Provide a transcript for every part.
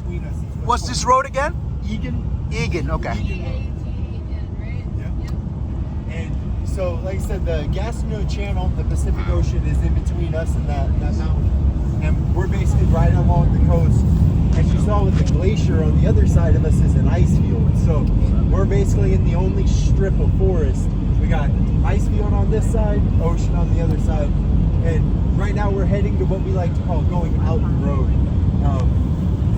between us. What's this road again? Egan. Egan, okay. And so, like I said, the Gastineau Channel, the Pacific Ocean, is in between us and that mountain. And we're basically right along the coast. As you saw with the glacier on the other side of us is an ice field. So we're basically in the only strip of forest. We got ice field on this side, ocean on the other side. And right now we're heading to what we like to call going out the road.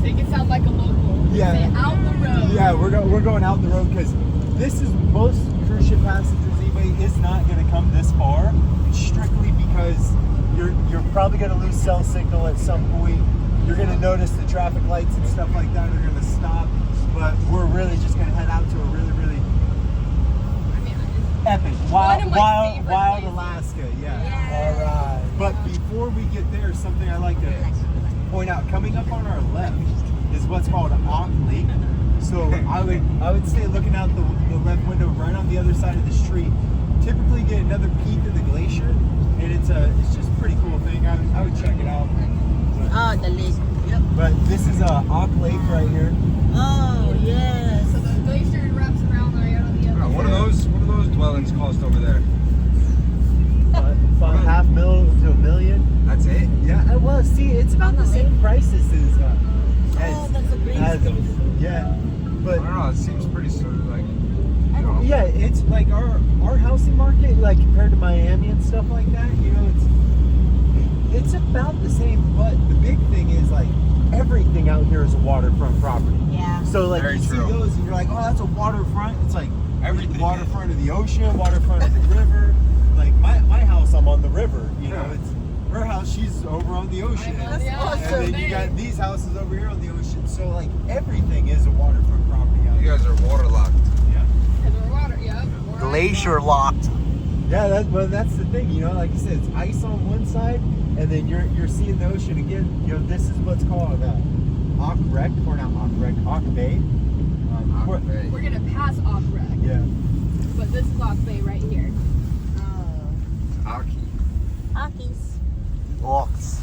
Make it sound like a local. Yeah. Say out the road. Yeah, we're going out the road because this is most cruise ship passengers anyway is not going to come this far strictly because you're probably going to lose cell signal at some point. You're going to notice the traffic lights and stuff like that are going to stop. But we're really just going to head out to a really epic, wild Alaska. Yeah. All right. But before we get there, something I like to point out. Coming up on our left is what's called Auk Lake. So I would say looking out the left window right on the other side of the street, typically get another peek of the glacier, and it's just a pretty cool thing. I would check it out. Oh, the lake. Yep. But this is Auk Lake right here. Oh, yes. So the glacier wraps around right on the other. What are those dwellings cost over there? $500,000 to $1 million. That's it? Yeah. Well, see, it's about the same prices as that's a great space. Yeah. But I don't know. It seems pretty sort of like. yeah, it's like our housing market, like compared to Miami and stuff like that. You know, it's about the same. But the big thing is like everything out here is a waterfront property. Yeah. So like Very you true. see those and you're like, oh, that's a waterfront. It's like Everything. waterfront of the ocean, waterfront of the river. Like my house, I'm on the river. You know, it's her house. She's over on the ocean. That's Yeah. awesome. And then you got these houses over here on the ocean. So like everything is a waterfront property out You here. guys are waterlocked. Yeah. And the water, yeah. Glacier locked. Yeah, that's the thing. You know, like you said, it's ice on one side, and then you're seeing the ocean again. You know, this is what's called Auk Wreck, or not Auk Wreck, Auk Bay. Auk Bay. We're gonna pass off wreck, Yeah. but this is off bay right here. Aki. Hockeys. Orcs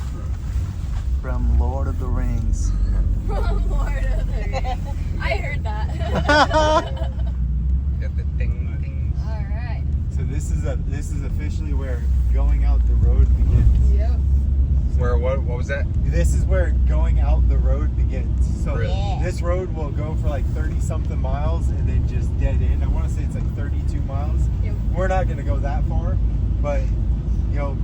from Lord of the Rings. Lord of the Rings. I heard that. Got the ding. All right. So this is officially where going out the road begins. Yep. Where what was that? This is where going out the road begins. So Really? this road will go for like 30 something miles and then just dead end. I want to say it's like 32 miles. Yep. We're not going to go that far, but you know,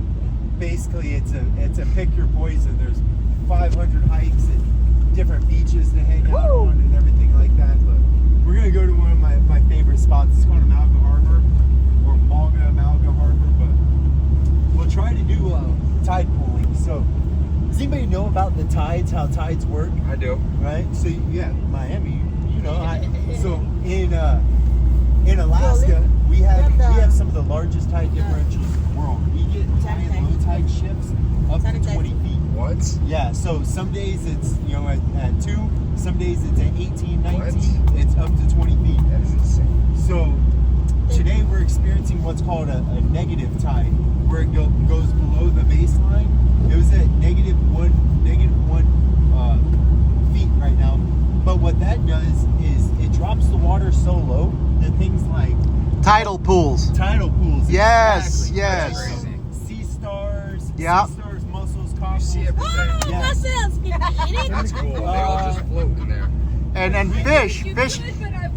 basically it's a pick your poison. There's 500 hikes and different beaches to hang out on and everything like that. But we're going to go to one of my favorite spots. It's called Malga Harbor or Malga Harbor, but we'll try to do tide pooling. So does anybody know about the tides, how tides work? I do. Right? So yeah, Miami, you know. So in Alaska, we have some of the largest tide differentials in the world. We get high and low tide shifts up to 20 feet. What? Yeah, so some days it's at 2, some days it's at 18, 19, it's up to 20 feet. That is insane. So today we're experiencing what's called a negative tide, where it goes below the baseline. It was at negative one feet right now. But what that does is it drops the water so low that things like Tidal pools. tidal pools. Yes, exactly, yes. like sea stars, Yeah. Sea stars, mussels, You cockles. see everything. Yeah. Mussels. Can you eat it? That's cool. They all just float in there. And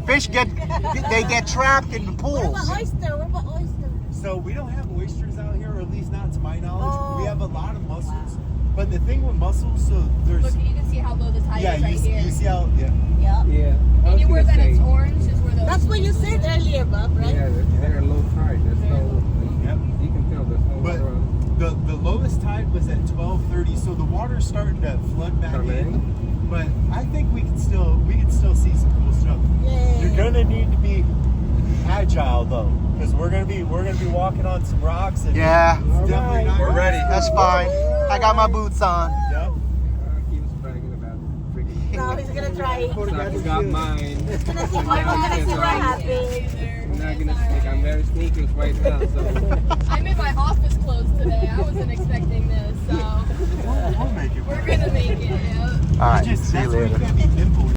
fish get trapped in the What pools. about oyster? What about oyster? So we don't have oysters out here, or at least not to my knowledge. Oh. We have a lot of mussels. But the thing with mussels, so there's Look, you can see how low the tide is right here. you see how Yep. yeah. Anywhere that it's orange is where the. That's what you said earlier, Bob, right? Yeah, they're low tide. There's no. Yep. You can tell there's no But water on. the lowest tide was at 12:30, so the water's starting to flood back Come in. in. But I think we can still see some cool stuff. Yay. You're gonna need to be agile though, because we're gonna be walking on some rocks. And Yeah. it's definitely not We're ready. That's fine. I got my boots on. Yep. He was bragging about freaking. No, he's gonna try. So I forgot mine. We're gonna see what happens. I'm not gonna sneak. I'm very sneakerless right now, so. I'm in my office clothes today. I wasn't expecting this, so We'll make it we're work. gonna make it. Yeah. All right, Just, see you that's where later. gotta be nimble.